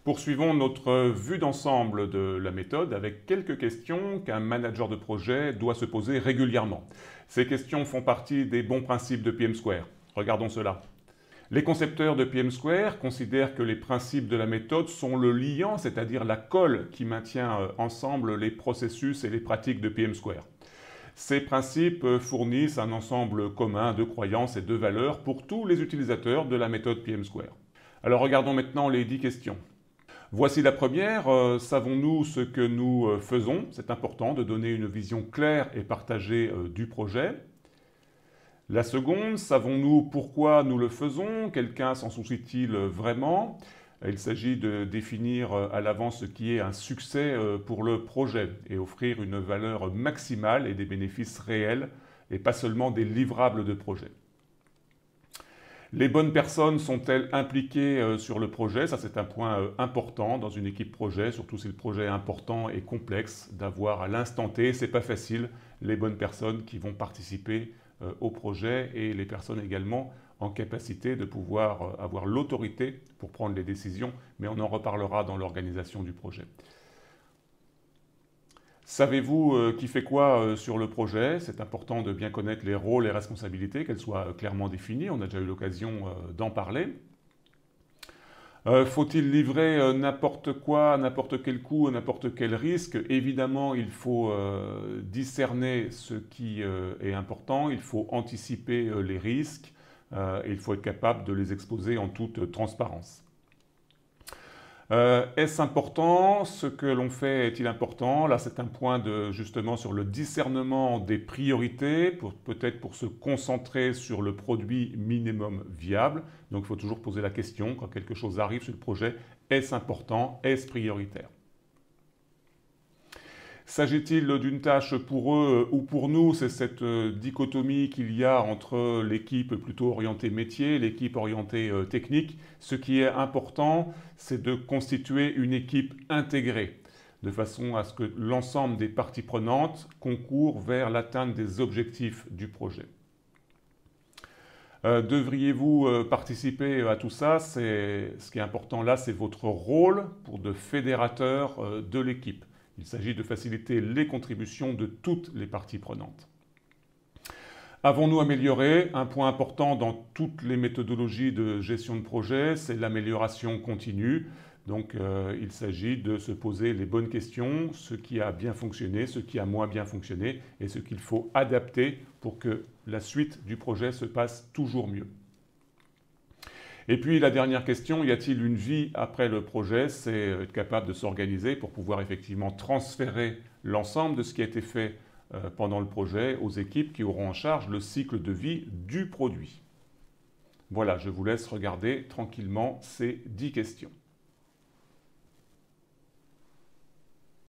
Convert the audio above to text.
Poursuivons notre vue d'ensemble de la méthode avec quelques questions qu'un manager de projet doit se poser régulièrement. Ces questions font partie des bons principes de PM Square. Regardons cela. Les concepteurs de PM Square considèrent que les principes de la méthode sont le liant, c'est-à-dire la colle qui maintient ensemble les processus et les pratiques de PM Square. Ces principes fournissent un ensemble commun de croyances et de valeurs pour tous les utilisateurs de la méthode PM Square. Alors regardons maintenant les 10 questions. Voici la première. Savons-nous ce que nous faisons? C'est important de donner une vision claire et partagée du projet. La seconde, savons-nous pourquoi nous le faisons? Quelqu'un s'en soucie-t-il vraiment? Il s'agit de définir à l'avance ce qui est un succès pour le projet et offrir une valeur maximale et des bénéfices réels et pas seulement des livrables de projet. Les bonnes personnes sont-elles impliquées sur le projet? Ça, c'est un point important dans une équipe projet, surtout si le projet est important et complexe, d'avoir à l'instant T, c'est pas facile, les bonnes personnes qui vont participer au projet et les personnes également en capacité de pouvoir avoir l'autorité pour prendre les décisions, mais on en reparlera dans l'organisation du projet. Savez-vous qui fait quoi sur le projet? C'est important de bien connaître les rôles et responsabilités, qu'elles soient clairement définies. On a déjà eu l'occasion d'en parler. Faut-il livrer n'importe quoi, à n'importe quel coût, à n'importe quel risque? Évidemment, il faut discerner ce qui est important, il faut anticiper les risques, et il faut être capable de les exposer en toute transparence. Est-ce important? Ce que l'on fait est-il important? Là, c'est un point justement sur le discernement des priorités, peut-être pour se concentrer sur le produit minimum viable. Donc, il faut toujours poser la question, quand quelque chose arrive sur le projet, est-ce important? Est-ce prioritaire? S'agit-il d'une tâche pour eux ou pour nous? C'est cette dichotomie qu'il y a entre l'équipe plutôt orientée métier et l'équipe orientée technique. Ce qui est important, c'est de constituer une équipe intégrée, de façon à ce que l'ensemble des parties prenantes concourent vers l'atteinte des objectifs du projet. Devriez-vous participer à tout ça? Ce qui est important là, c'est votre rôle de fédérateur de l'équipe. Il s'agit de faciliter les contributions de toutes les parties prenantes. Avons-nous amélioré? Un point important dans toutes les méthodologies de gestion de projet, c'est l'amélioration continue. Donc il s'agit de se poser les bonnes questions, ce qui a bien fonctionné, ce qui a moins bien fonctionné et ce qu'il faut adapter pour que la suite du projet se passe toujours mieux. Et puis la dernière question, y a-t-il une vie après le projet? C'est être capable de s'organiser pour pouvoir effectivement transférer l'ensemble de ce qui a été fait pendant le projet aux équipes qui auront en charge le cycle de vie du produit. Voilà, je vous laisse regarder tranquillement ces 10 questions.